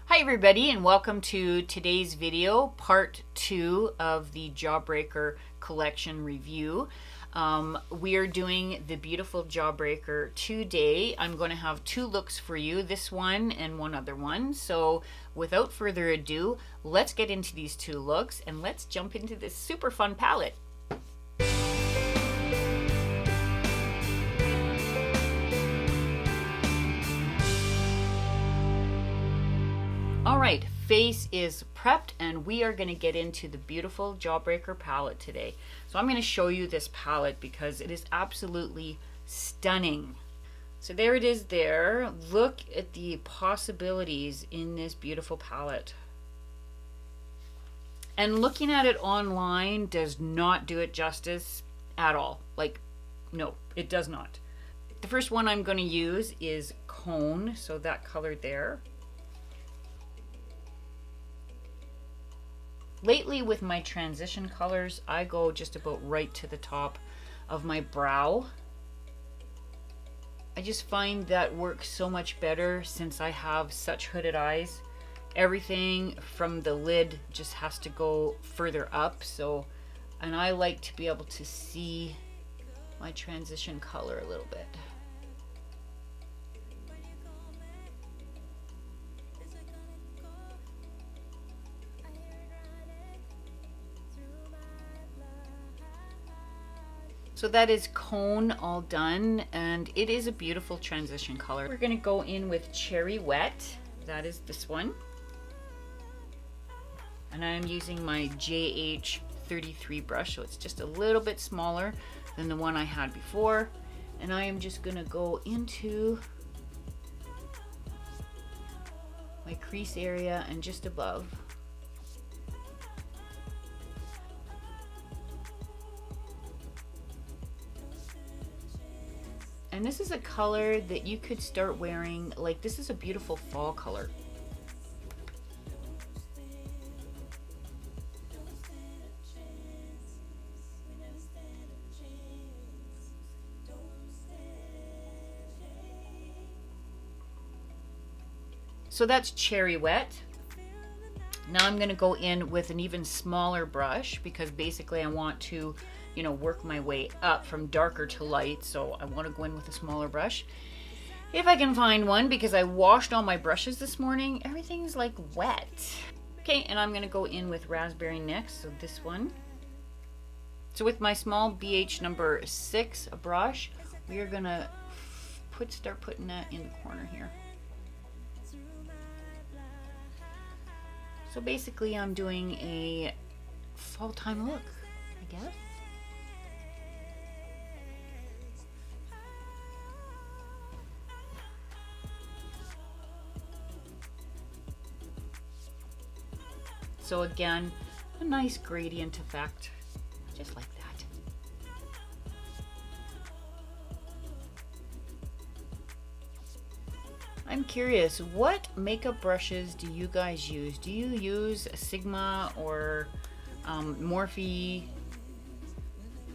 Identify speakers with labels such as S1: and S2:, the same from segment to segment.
S1: Hi everybody, and welcome to today's video, part 2 of the Jawbreaker Collection review. We are doing the beautiful Jawbreaker today. I'm going to have two looks for you, this one and one other one. So without further ado, let's get into these two looks and let's jump into this super fun palette. All right, face is prepped and we are going to get into the beautiful Jawbreaker palette today. So I'm going to show you this palette because it is absolutely stunning. So there it is there. Look at the possibilities in this beautiful palette. And looking at it online does not do it justice at all. Like, no, it does not. The first one I'm going to use is Cone, so that color there. Lately with my transition colors, I go just about right to the top of my brow. I just find that works so much better since I have such hooded eyes. Everything from the lid just has to go further up, and I like to be able to see my transition color a little bit. So that is Cone all done, and it is a beautiful transition color. We're going to go in with Cherry Wet. That is this one. And I'm using my JH33 brush, so it's just a little bit smaller than the one I had before. And I am just going to go into my crease area and just above. And this is a color that you could start wearing, like this is a beautiful fall color. So that's Cherry Wet. Now I'm going to go in with an even smaller brush because basically I want to, work my way up from darker to light. So I want to go in with a smaller brush. If I can find one, because I washed all my brushes this morning, everything's like wet. Okay, and I'm going to go in with Raspberry next, so this one. So with my small BH number 6 brush, we are going to start putting that in the corner here. So basically I'm doing a fall time look, I guess. So again, a nice gradient effect, just like that. I'm curious, what makeup brushes do you guys use? Do you use Sigma or Morphe,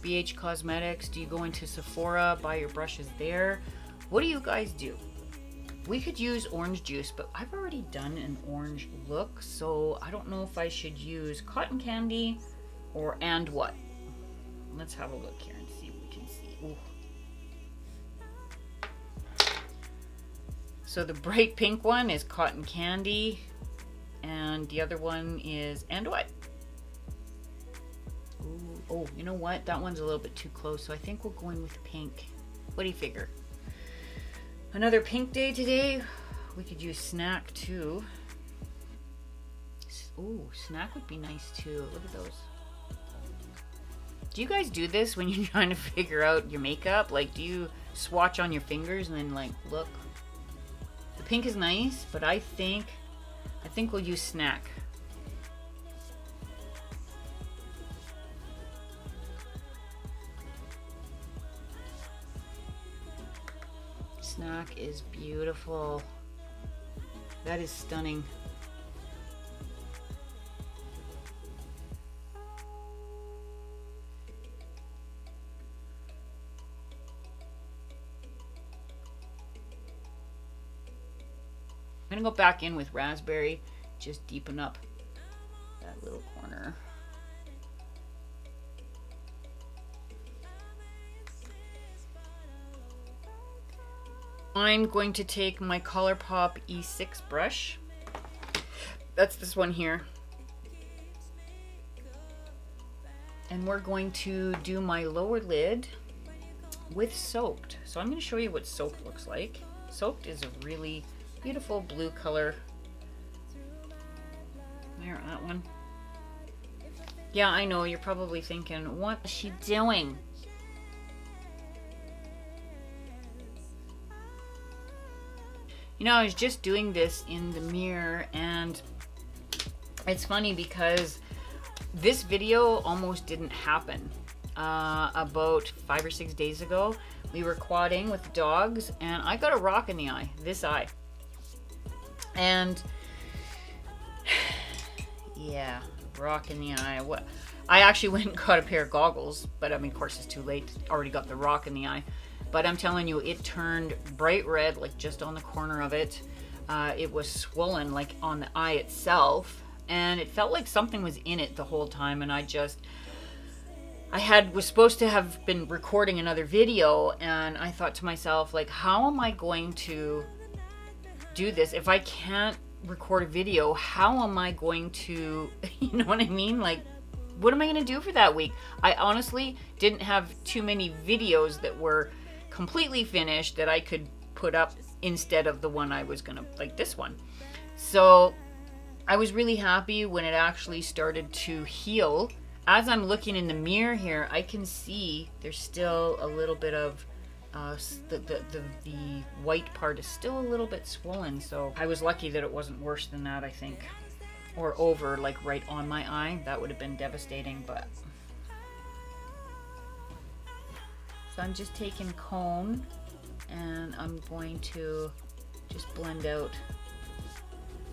S1: BH Cosmetics? Do you go into Sephora, buy your brushes there? What do you guys do? We could use orange juice, but I've already done an orange look, so I don't know if I should use cotton candy and what. Let's have a look here and see what we can see. Ooh. So the bright pink one is cotton candy, and the other one is and what? Ooh, oh, you know what? That one's a little bit too close, so I think we'll go in with pink. What do you figure? Another pink day today. We could use Snack too. Ooh, Snack would be nice too. Look at those. Do you guys do this when you're trying to figure out your makeup? Like, do you swatch on your fingers and then like look? The pink is nice, but I think we'll use Snack. Snack is beautiful. That is stunning. I'm gonna go back in with raspberry, just deepen up that little corner. I'm going to take my ColourPop E6 brush. That's this one here. And we're going to do my lower lid with Soaked. So I'm going to show you what Soaked looks like. Soaked is a really beautiful blue color. There, that one. Yeah, I know, you're probably thinking, what is she doing? You know, I was just doing this in the mirror, and it's funny because this video almost didn't happen. About 5 or 6 days ago, we were quadding with the dogs, and I got a rock in the eye, this eye. And yeah, rock in the eye. What? I actually went and got a pair of goggles, but I mean, of course, it's too late. Already got the rock in the eye. But I'm telling you, it turned bright red, like just on the corner of it. It was swollen, like on the eye itself. And it felt like something was in it the whole time. And was supposed to have been recording another video. And I thought to myself, like, how am I going to do this? If I can't record a video, how am I going to, you know what I mean? Like, what am I going to do for that week? I honestly didn't have too many videos that were completely finished that I could put up instead of the one I was gonna, like this one. So I was really happy when it actually started to heal. As I'm looking in the mirror here, I can see there's still a little bit of the white part is still a little bit swollen. So I was lucky that it wasn't worse than that, I think, or over like right on my eye. That would have been devastating. But so I'm just taking cone and I'm going to just blend out,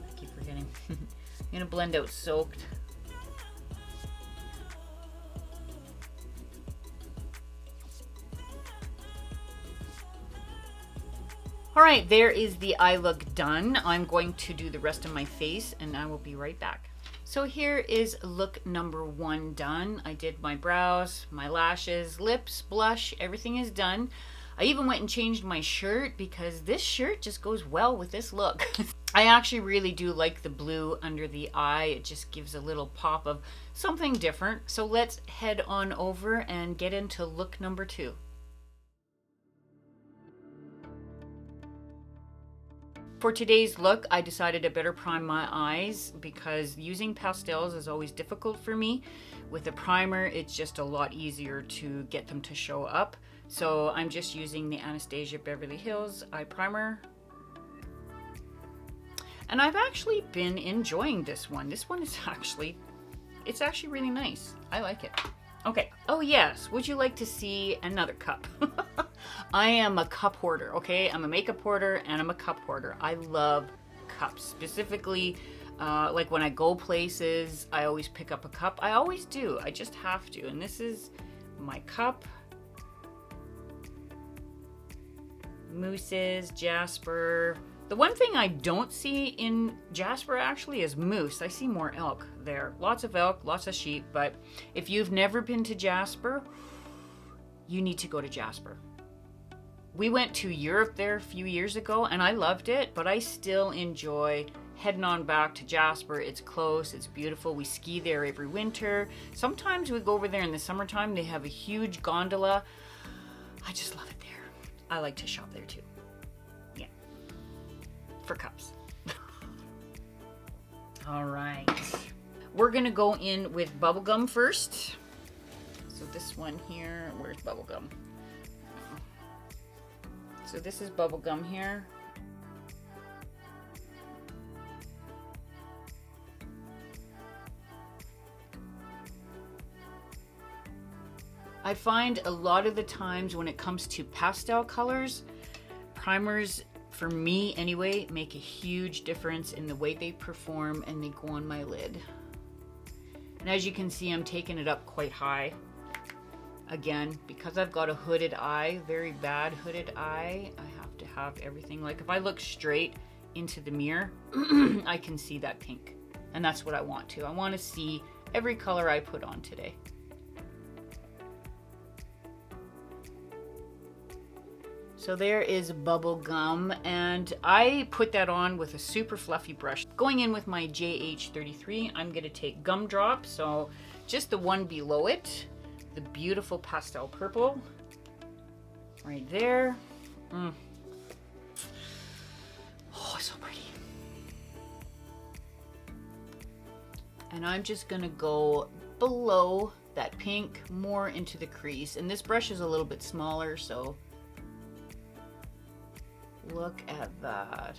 S1: I keep forgetting, I'm going to blend out Soaked. Alright, there is the eye look done. I'm going to do the rest of my face and I will be right back. So here is look number 1 done. I did my brows, my lashes, lips, blush, everything is done. I even went and changed my shirt because this shirt just goes well with this look. I actually really do like the blue under the eye. It just gives a little pop of something different. So let's head on over and get into look number 2. For today's look, I decided to better prime my eyes because using pastels is always difficult for me. With a primer, it's just a lot easier to get them to show up. So I'm just using the Anastasia Beverly Hills eye primer. And I've actually been enjoying this one. This one is actually, it's actually really nice. I like it. Okay. Oh yes, would you like to see another cup? I am a cup hoarder, okay? I'm a makeup hoarder and I'm a cup hoarder. I love cups. Specifically, like when I go places, I always pick up a cup. I always do. I just have to. And this is my cup. Mousses, Jasper. The one thing I don't see in Jasper actually is mousse. I see more elk there. Lots of elk, lots of sheep, but if you've never been to Jasper, you need to go to Jasper. We went to Europe there a few years ago and I loved it, but I still enjoy heading on back to Jasper. It's close, it's beautiful. We ski there every winter. Sometimes we go over there in the summertime. They have a huge gondola. I just love it there. I like to shop there too. Yeah. For cups. All right. We're gonna go in with bubblegum first. So this one here, where's bubblegum? So this is bubblegum here. I find a lot of the times when it comes to pastel colors, primers, for me anyway, make a huge difference in the way they perform and they go on my lid. And as you can see, I'm taking it up quite high. Again, because I've got a hooded eye, very bad hooded eye, I have to have everything. Like if I look straight, into the mirror, I can see that pink. And that's what I want to. I want to see every color I put on today. So there is bubble gum, and I put that on with a super fluffy brush. Going in with my JH33, I'm gonna take Gumdrop, so just the one below it, the beautiful pastel purple, right there. Oh, so pretty. And I'm just gonna go below that pink, more into the crease. And this brush is a little bit smaller, so look at that.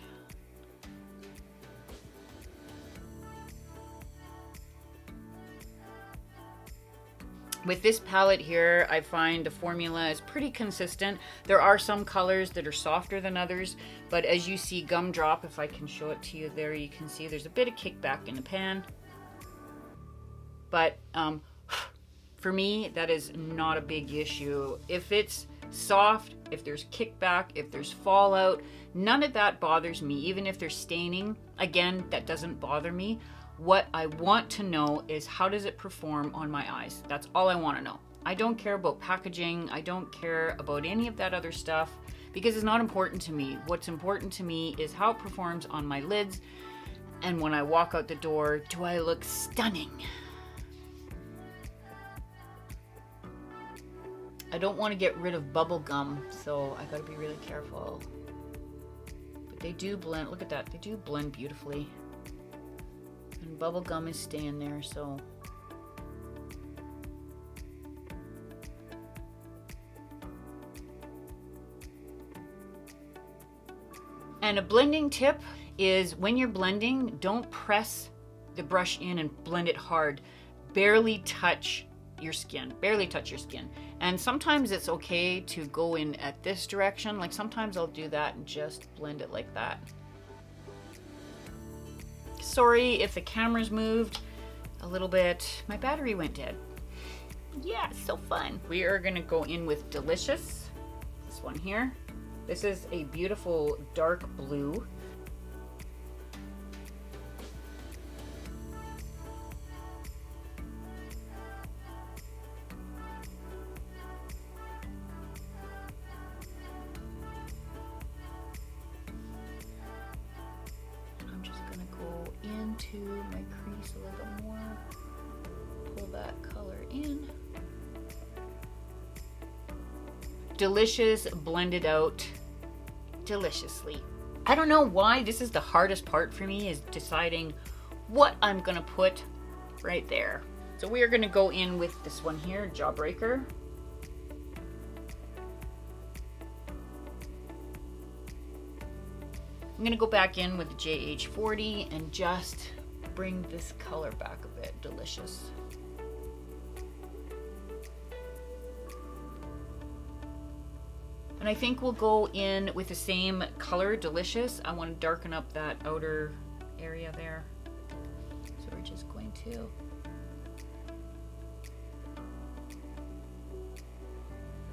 S1: With this palette here, I find the formula is pretty consistent. There are some colors that are softer than others, but as you see Gumdrop, if I can show it to you there, you can see there's a bit of kickback in the pan. But for me, that is not a big issue. If it's soft, if there's kickback, if there's fallout, none of that bothers me. Even if there's staining, again, that doesn't bother me. What I want to know is, how does it perform on my eyes? That's all I want to know. I don't care about packaging. I don't care about any of that other stuff because it's not important to me. What's important to me is how it performs on my lids, and when I walk out the door, do I look stunning? I don't want to get rid of bubble gum, so I gotta be really careful. But they do blend, look at that, they do blend beautifully. And bubble gum is staying there, so. And a blending tip is, when you're blending, don't press the brush in and blend it hard. Barely touch your skin, barely touch your skin. And sometimes it's okay to go in at this direction. Like sometimes I'll do that and just blend it like that. Sorry if the camera's moved a little bit. My battery went dead. Yeah, it's so fun. We are gonna go in with Delicious, this one here. This is a beautiful dark blue. Into my crease a little bit more, pull that color in. Delicious blended out deliciously. I don't know why this is the hardest part for me, is deciding what I'm gonna put right there. So we are gonna go in with this one here, Jawbreaker. I'm gonna go back in with the JH40 and just bring this color back a bit. Delicious. And I think we'll go in with the same color, Delicious. I want to darken up that outer area there. So we're just going to.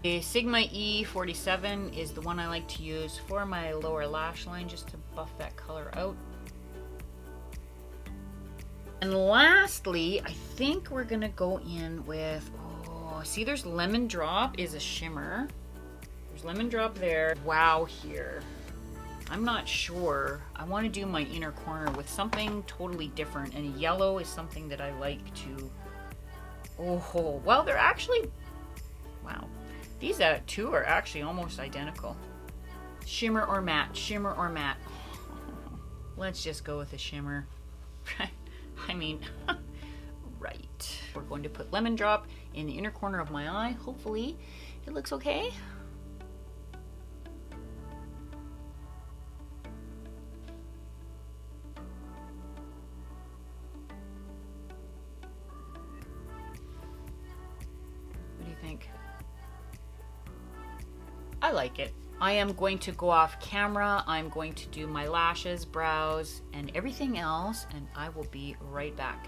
S1: The Sigma E47 is the one I like to use for my lower lash line, just to buff that color out. And lastly, I think we're gonna go in with, oh, see there's Lemon Drop is a shimmer. There's Lemon Drop there. Wow here. I'm not sure. I want to do my inner corner with something totally different, and yellow is something that I like to, oh, well, they're actually, wow. These two are actually almost identical. Shimmer or matte, shimmer or matte. Let's just go with a shimmer. I mean, right. We're going to put Lemon Drop in the inner corner of my eye. Hopefully it looks okay. What do you think? I like it. I am going to go off camera. I'm going to do my lashes, brows, and everything else, and I will be right back.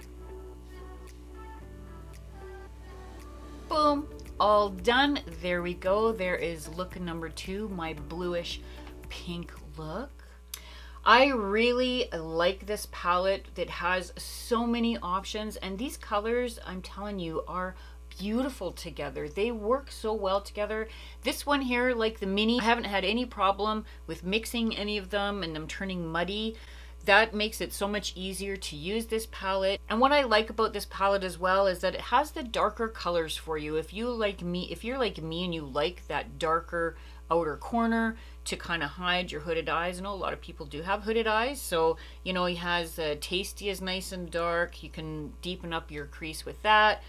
S1: Boom, all done. There we go. There is look number 2, my bluish pink look. I really like this palette that has so many options, and these colors, I'm telling you, are beautiful together. They work so well together. This one here, like the mini, I haven't had any problem with mixing any of them and them turning muddy. That makes it so much easier to use this palette. And what I like about this palette as well is that it has the darker colors for you. If you're like me and you like that darker outer corner to kind of hide your hooded eyes. I know a lot of people do have hooded eyes, so you know, he has Tasty is nice and dark. You can deepen up your crease with that.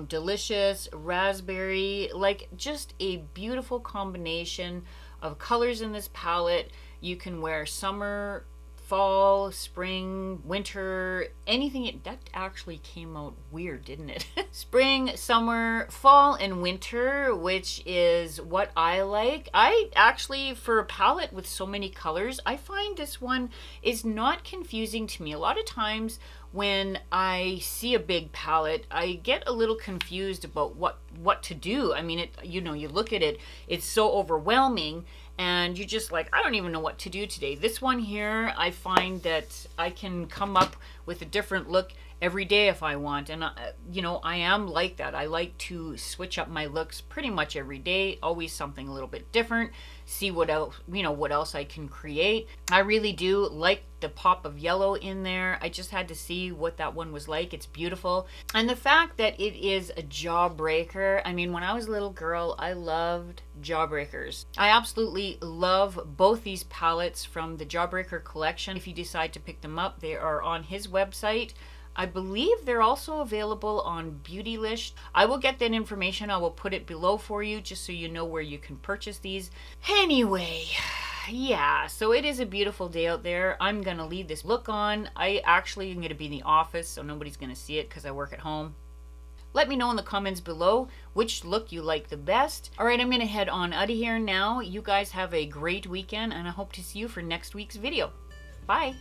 S1: Delicious, raspberry, like just a beautiful combination of colors in this palette. You can wear summer, fall, spring, winter, anything. That actually came out weird, didn't it? Spring, summer, fall, and winter, which is what I like. I actually, for a palette with so many colors, I find this one is not confusing to me. A lot of times when I see a big palette, I get a little confused about what to do. I mean, you know, you look at it, it's so overwhelming, and you're just like, I don't even know what to do today. This one here, I find that I can come up with a different look every day if I want. And you know, I am like that. I like to switch up my looks pretty much every day, always something a little bit different, see what else, you know, what else I can create. I really do like the pop of yellow in there. I just had to see what that one was like. It's beautiful. And the fact that it is a Jawbreaker, I mean, when I was a little girl, I loved Jawbreakers. I absolutely love both these palettes from the Jawbreaker Collection. If you decide to pick them up, they are on his website. I believe they're also available on Beautylish. I will get that information. I will put it below for you just so you know where you can purchase these. Anyway, yeah, so it is a beautiful day out there. I'm going to leave this look on. I actually am going to be in the office, so nobody's going to see it because I work at home. Let me know in the comments below which look you like the best. All right, I'm going to head on out of here now. You guys have a great weekend, and I hope to see you for next week's video. Bye.